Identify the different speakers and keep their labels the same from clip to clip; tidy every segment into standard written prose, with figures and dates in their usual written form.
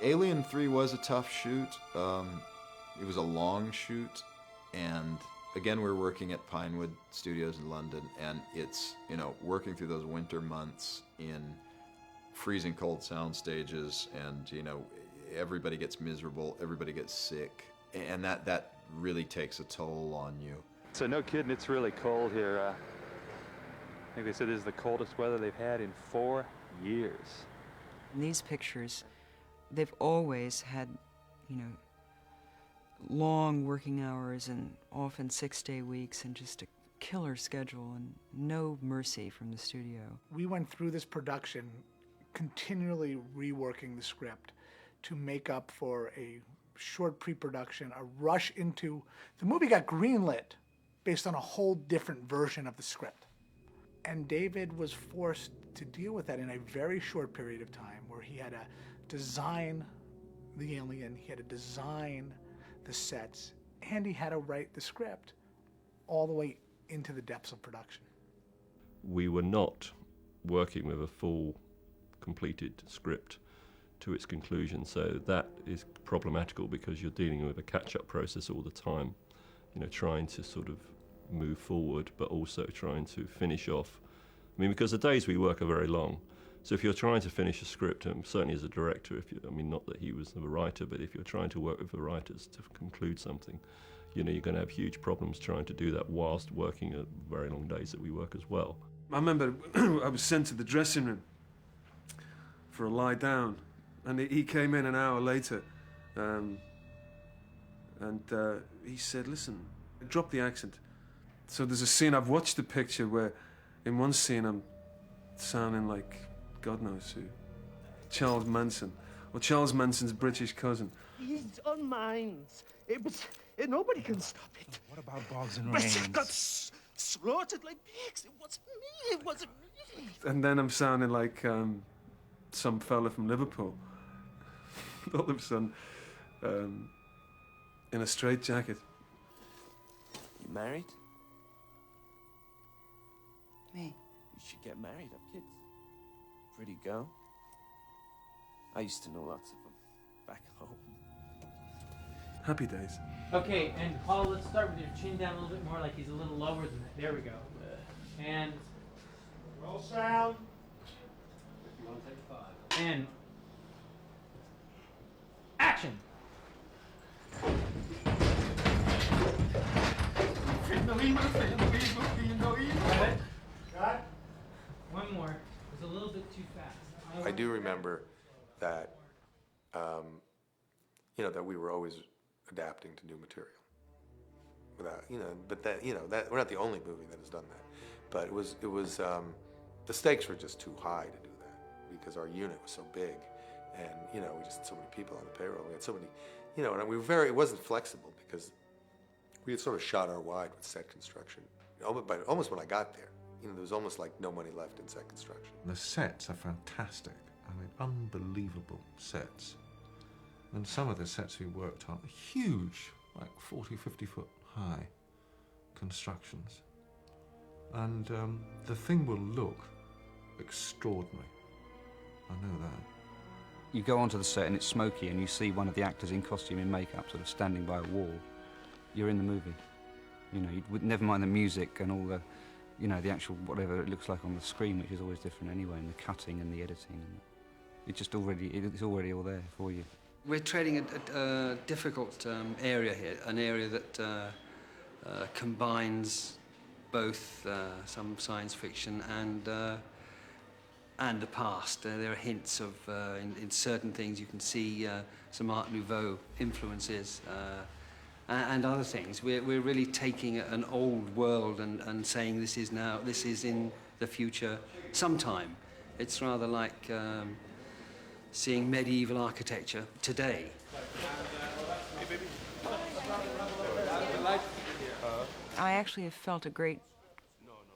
Speaker 1: Alien 3 was a tough shoot. It was a long shoot, and again, we're working at Pinewood Studios in London, and it's, you know, working through those winter months in freezing cold sound stages, and, you know, everybody gets miserable, everybody gets sick, and that really takes a toll on you.
Speaker 2: So no kidding, it's really cold here. I think they said this is the coldest weather they've had in 4 years.
Speaker 3: In these pictures, they've always had, you know, long working hours and often 6-day weeks and just a killer schedule and no mercy from the studio.
Speaker 4: We went through this production continually reworking the script to make up for a short pre-production, a rush into... The movie got greenlit based on a whole different version of the script. And David was forced to deal with that in a very short period of time, where he had to design the alien, he had to design the sets, and he had to write the script all the way into the depths of production.
Speaker 5: We were not working with a full completed script to its conclusion, so that is problematical because you're dealing with a catch-up process all the time, you know, trying to sort of move forward but also trying to finish off. I mean, because the days we work are very long, so if you're trying to finish a script, and certainly as a director, I mean, not that he was the writer, but if you're trying to work with the writers to conclude something, you know, you're going to have huge problems trying to do that whilst working at very long days that we work as well.
Speaker 6: I remember I was sent to the dressing room for a lie down, and he came in an hour later, and he said, listen, drop the accent. So there's a scene, I've watched the picture where in one scene I'm sounding like God knows who, Charles Manson, or Charles Manson's British cousin.
Speaker 7: He's unmined. Nobody can stop it.
Speaker 8: What about Boggs and
Speaker 7: But
Speaker 8: Rains?
Speaker 7: it got slaughtered like pigs. It wasn't me. It wasn't me.
Speaker 6: And then I'm sounding like some fella from Liverpool. All of a sudden, in a straitjacket.
Speaker 7: You married?
Speaker 3: Me?
Speaker 7: You should get married, have kids. Pretty girl. I used to know lots of them back home.
Speaker 6: Happy days.
Speaker 9: Okay, and Paul, let's start with your chin down a little bit more, like he's a little lower than that. There we go. And
Speaker 4: Roll sound.
Speaker 9: if you want to take 5. And action.
Speaker 4: Cut.
Speaker 9: One more. It was a little bit too fast.
Speaker 10: I do remember that, you know, that we were always adapting to new material. Without, you know, but that, you know, that we're not the only movie that has done that. But it was the stakes were just too high to do that because our unit was so big, and you know, we just had so many people on the payroll. We had so many, you know, and we were it wasn't flexible because we had sort of shot our wide with set construction. But almost when I got there, you know, there was almost like no money left in set construction.
Speaker 8: The sets are fantastic. I mean, unbelievable sets. And some of the sets we worked on are huge, like 40, 50 foot high constructions. And the thing will look extraordinary. I know that.
Speaker 11: You go onto the set and it's smoky and you see one of the actors in costume and makeup sort of standing by a wall. You're in the movie. You know, never mind the music and all the, you know, the actual whatever it looks like on the screen, which is always different anyway, and the cutting and the editing. It's already all there for you.
Speaker 12: We're treading a difficult area here, an area that combines both some science fiction and the past. There are hints of, in certain things you can see some Art Nouveau influences and other things. We're really taking an old world and saying this is in the future sometime. It's rather like seeing medieval architecture today.
Speaker 3: I actually have felt a great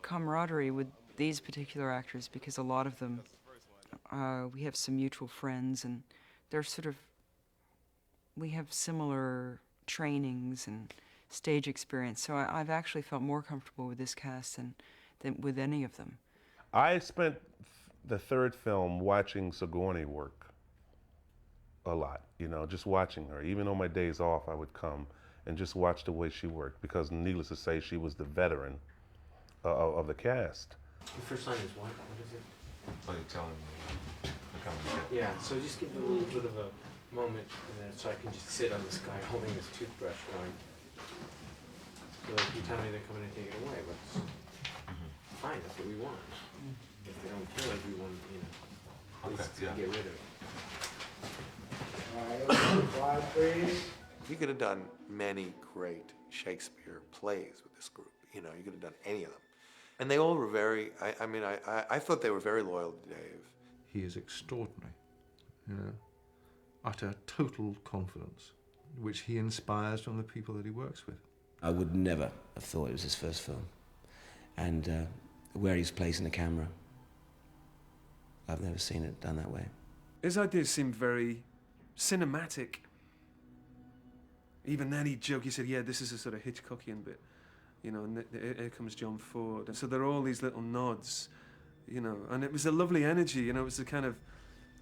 Speaker 3: camaraderie with these particular actors because a lot of them, we have some mutual friends, and they're sort of, we have similar trainings and stage experience, so I've actually felt more comfortable with this cast than with any of them.
Speaker 13: I spent the third film watching Sigourney work. a lot, you know, just watching her. Even on my days off, I would come and just watch the way she worked, because needless to say, she was the veteran of the cast.
Speaker 9: Your first line is what? What is it?
Speaker 8: Oh, you're telling me.
Speaker 9: Yeah, so just give me a little bit of a moment, and then so I can just sit on this guy holding this toothbrush going. So if you tell me they're coming to take it away, but fine, that's what we want. If they don't kill it, we want, you know, at least to get rid of it.
Speaker 10: You could have done many great Shakespeare plays with this group. You know, you could have done any of them. And they all were very, I thought they were very loyal to Dave.
Speaker 8: He is extraordinary, you know, utter total confidence, which he inspires from the people that he works with.
Speaker 7: I would never have thought it was his first film. And where he's placing the camera, I've never seen it done that way.
Speaker 6: His ideas seemed very cinematic. Even then he'd joke, he said, yeah, this is a sort of Hitchcockian bit, you know, and here comes John Ford. And so there are all these little nods, you know, and it was a lovely energy, you know, it was the kind of,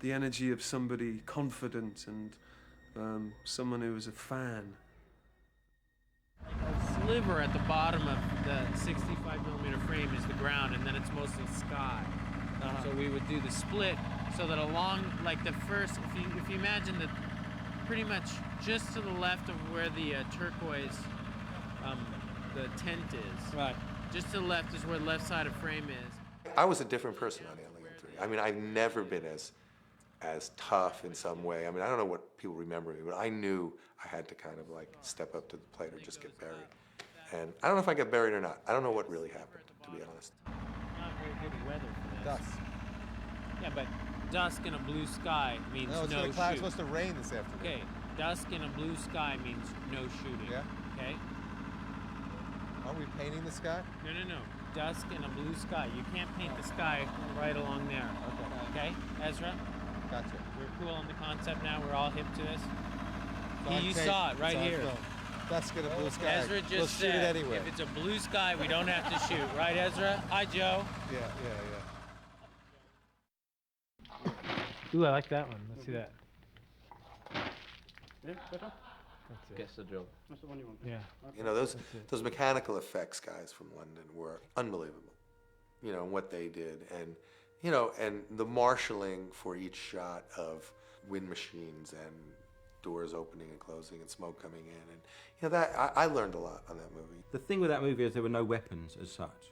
Speaker 6: the energy of somebody confident and someone who was a fan.
Speaker 9: A sliver at the bottom of the 65mm frame is the ground, and then it's mostly sky. So we would do the split so that along, like the first, if you imagine that pretty much just to the left of where the turquoise, the tent is. Right. Just to the left is where the left side of frame is.
Speaker 10: I was a different person on Alien 3. I mean, I've never been as tough in some way. I mean, I don't know what people remember me, but I knew I had to kind of like step up to the plate or just get buried. And I don't know if I got buried or not. I don't know what really happened, to be honest.
Speaker 9: Not very good weather for this. Dusk. Yeah, but dusk in a blue sky means no shoot.
Speaker 14: It's supposed to rain this afternoon.
Speaker 9: Okay, dusk in a blue sky means no shooting. Yeah. Okay?
Speaker 14: Aren't we painting the sky?
Speaker 9: No. Dusk in a blue sky. You can't paint the sky right along there. Okay, Ezra?
Speaker 14: Gotcha.
Speaker 9: We're cool on the concept now. We're all hip to this.
Speaker 14: It's
Speaker 9: You
Speaker 14: on
Speaker 9: saw
Speaker 14: tape.
Speaker 9: it right
Speaker 14: It's on
Speaker 9: here.
Speaker 14: film. Dusk in a blue sky.
Speaker 9: Ezra just
Speaker 14: we'll
Speaker 9: said,
Speaker 14: shoot it anyway.
Speaker 9: if it's a blue sky, we don't have to shoot. Right, Ezra? Hi, Joe.
Speaker 14: Yeah.
Speaker 9: Ooh, I like that one. Let's see that.
Speaker 15: Yeah, better?
Speaker 9: That's it.
Speaker 15: Guess the drill. That's the one you want.
Speaker 9: Yeah.
Speaker 10: You know, those mechanical effects guys from London were unbelievable. You know, what they did, and you know, and the marshalling for each shot of wind machines and doors opening and closing and smoke coming in, and you know, that I learned a lot on that movie.
Speaker 15: The thing with that movie is there were no weapons as such.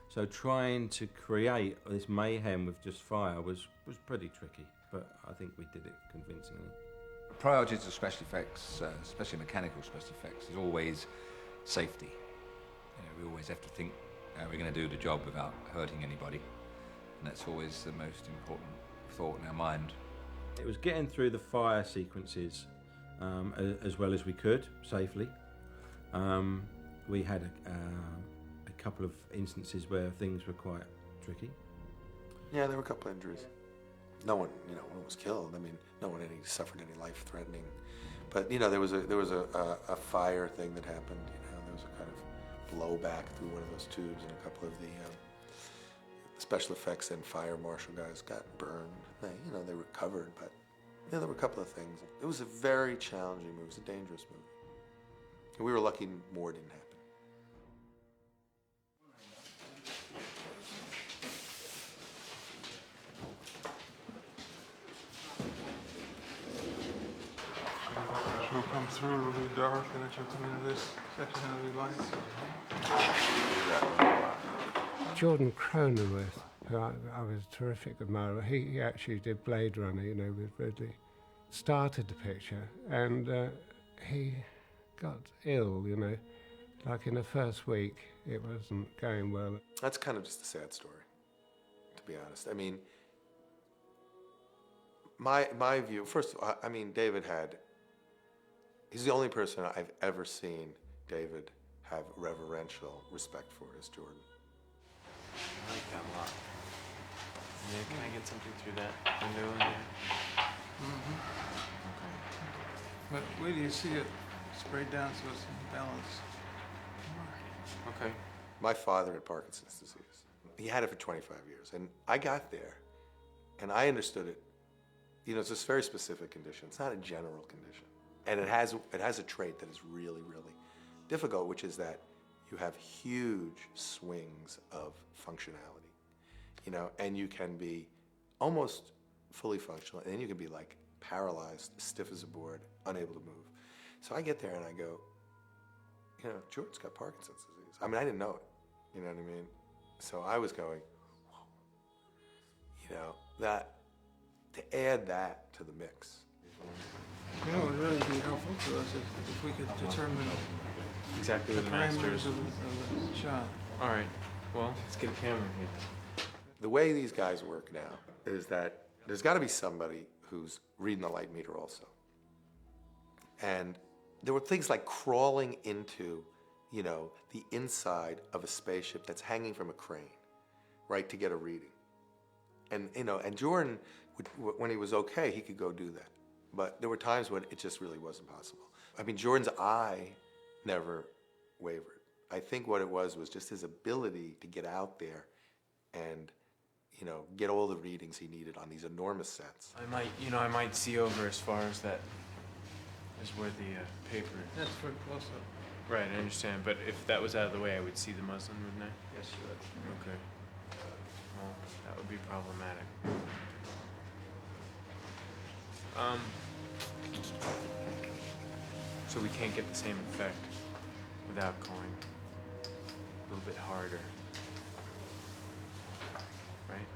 Speaker 15: So trying to create this mayhem with just fire was pretty tricky, but I think we did it convincingly.
Speaker 11: Priority to special effects, especially mechanical special effects, is always safety. You know, we always have to think we're going to do the job without hurting anybody, and that's always the most important thought in our mind.
Speaker 15: It was getting through the fire sequences as well as we could safely. We had a couple of instances where things were quite tricky.
Speaker 10: Yeah, there were a couple of injuries. No one was killed. I mean, no one suffered any life-threatening. But you know, there was a fire thing that happened. You know, there was a kind of blowback through one of those tubes, and a couple of the special effects and fire marshal guys got burned. They recovered, but yeah, there were a couple of things. It was a very challenging movie. It was a dangerous movie. We were lucky more didn't happen.
Speaker 6: She'll come through, it'll be dark, and then she'll come into this section of the lights.
Speaker 16: Jordan Cronenworth, who I was a terrific admirer, he actually did Blade Runner, you know, with Ridley. Started the picture, and he got ill, you know. Like in the first week, it wasn't going well.
Speaker 10: That's kind of just a sad story, to be honest. I mean, my view, first of all, I mean, he's the only person I've ever seen David have reverential respect for as Jordan.
Speaker 7: I like that a lot. Yeah, can I get something through that window in there?
Speaker 6: But wait till you see it sprayed down so it's balanced.
Speaker 10: Okay. My father had Parkinson's disease. He had it for 25 years, and I got there, and I understood it You know, it's this very specific condition. It's not a general condition. And it has a trait that is really, really difficult, which is that you have huge swings of functionality, you know, and you can be almost fully functional, and then you can be like paralyzed, stiff as a board, unable to move. So I get there and I go, you know, Jordan's got Parkinson's disease. I mean, I didn't know it, you know what I mean? So I was going, whoa, you know, that, to add that to the mix.
Speaker 6: You know, it would really be helpful to us if we could determine
Speaker 2: exactly
Speaker 6: the
Speaker 2: where the master
Speaker 6: parameters
Speaker 2: is.
Speaker 6: of the shot.
Speaker 2: All right. Well, let's get a camera here.
Speaker 10: The way these guys work now is that there's got to be somebody who's reading the light meter also. And there were things like crawling into, you know, the inside of a spaceship that's hanging from a crane, right, to get a reading. And, you know, and Jordan, when he was okay, he could go do that. But there were times when it just really wasn't possible. I mean, Jordan's eye never wavered. I think what it was just his ability to get out there and, you know, get all the readings he needed on these enormous sets.
Speaker 17: I might see over as far as that is where the paper is.
Speaker 6: That's for close-up.
Speaker 17: Right, I understand. But if that was out of the way, I would see the muslin, wouldn't I?
Speaker 6: Yes, you would.
Speaker 17: Okay. Well, that would be problematic. So we can't get the same effect without going a little bit harder, right?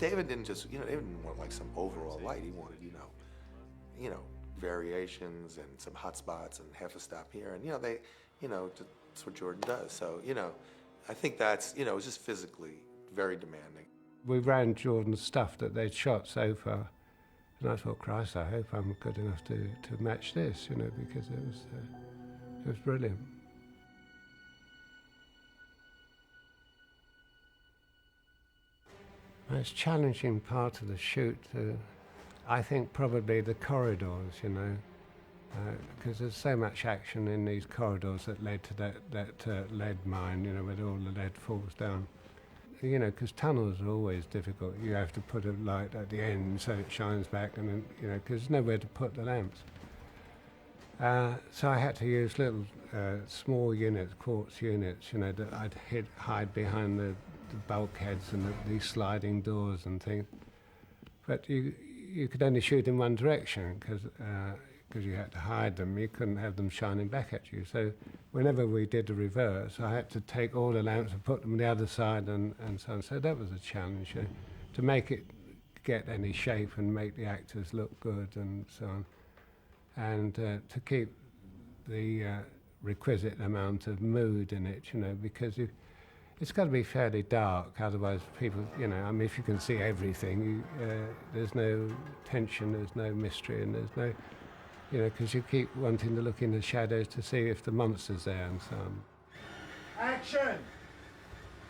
Speaker 10: David didn't just, you know, David didn't want like some overall light. He wanted, you know, variations and some hot spots and half a stop here. And, that's what Jordan does. So, you know, I think that's, you know, it was just physically very demanding.
Speaker 16: We ran Jordan's stuff that they'd shot so far. And I thought, Christ, I hope I'm good enough to match this, you know, because it was brilliant. The most challenging part of the shoot, I think probably the corridors, you know, because there's so much action in these corridors that led to that lead mine, you know, where all the lead falls down. You know, because tunnels are always difficult. You have to put a light at the end so it shines back, and then, you know, because there's nowhere to put the lamps. So I had to use little small units, quartz units, you know, that I'd hide behind the bulkheads and these sliding doors and things. But you could only shoot in one direction because you had to hide them. You couldn't have them shining back at you. So whenever we did the reverse, I had to take all the lamps and put them on the other side and so on. So that was a challenge, to make it get any shape and make the actors look good and so on. And to keep the requisite amount of mood in it, you know, because it's got to be fairly dark, otherwise people, you know, I mean, if you can see everything, there's no tension, there's no mystery, and there's no, you know, because you keep wanting to look in the shadows to see if the monster's there and so on.
Speaker 18: Action!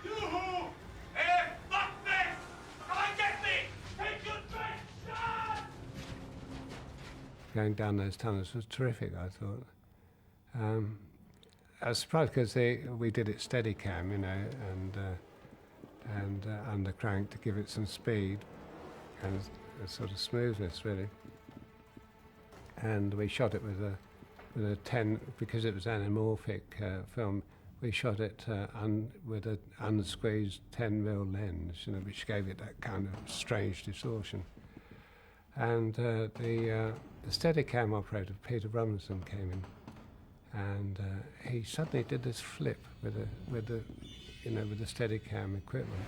Speaker 18: Yoo-hoo! Hey, fuck this! Come on, get me! Take your drink, shot!
Speaker 16: Going down those tunnels was terrific, I thought. I was surprised because we did it Steadicam, you know, and under crank to give it some speed and a sort of smoothness, really. And we shot it with a 10, because it was anamorphic film. We shot it with an unsqueezed 10mm lens, you know, which gave it that kind of strange distortion. And the Steadicam operator, Peter Robinson, came in. And he suddenly did this flip with the Steadicam equipment,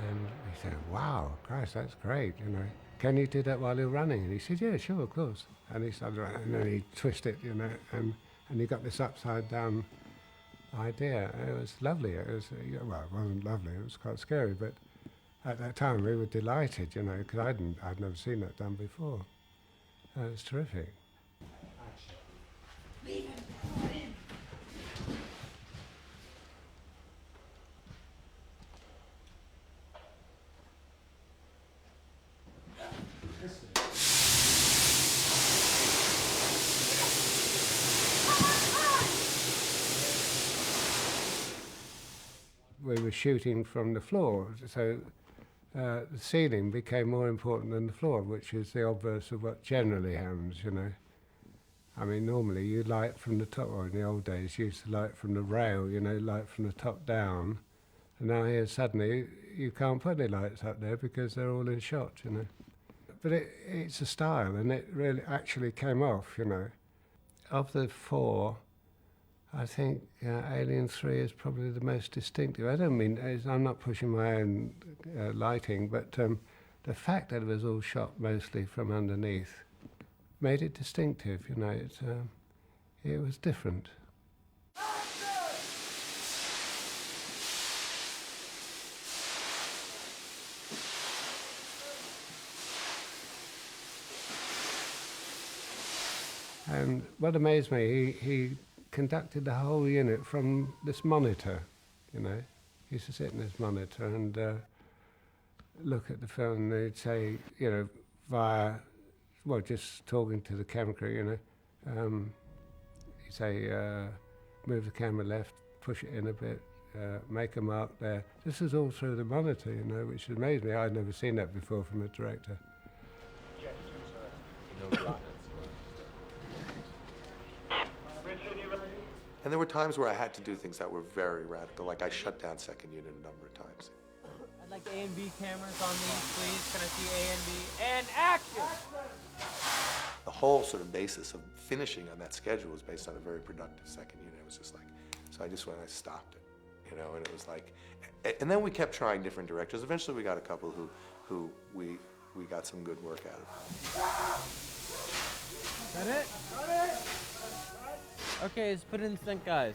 Speaker 16: and we said, "Wow, Christ, that's great! You know, can you do that while you're running?" And he said, "Yeah, sure, of course." And he started running, and then he twisted, you know, and he got this upside down idea. It was lovely. It was well, it wasn't lovely. It was quite scary, but at that time we were delighted, you know, because I'd never seen that done before. It was terrific.
Speaker 18: Leave him.
Speaker 16: We were shooting from the floor, so the ceiling became more important than the floor, which is the obverse of what generally happens, you know. I mean, normally you light from the top, or in the old days you used to light from the rail, you know, light from the top down. And now here suddenly you can't put any lights up there because they're all in shot, you know. But it's a style, and it really actually came off, you know. Of the four, I think Alien 3 is probably the most distinctive. I don't mean, I'm not pushing my own lighting, but the fact that it was all shot mostly from underneath made it distinctive, you know. It was different. And what amazed me, he conducted the whole unit from this monitor, you know. He used to sit in this monitor and look at the film, and they'd say, you know, via, well, just talking to the camera crew, you know. He'd say, move the camera left, push it in a bit, make a mark there. This is all through the monitor, you know, which amazed me. I'd never seen that before from a director.
Speaker 10: And there were times where I had to do things that were very radical, like I shut down second unit a number of times.
Speaker 9: I'd like A and B cameras on these, please. Can I see A and B? And action!
Speaker 10: The whole sort of basis of finishing on that schedule was based on a very productive second unit. It was just like, so I just went, I stopped it, you know, and it was like, and then we kept trying different directors. Eventually we got a couple who we got some good work out of.
Speaker 9: Is that it? Okay, let's put in sync, guys.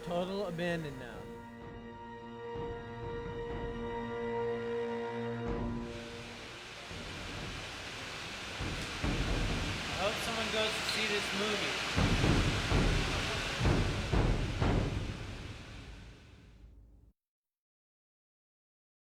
Speaker 9: Total abandon now. I hope someone goes to see this movie.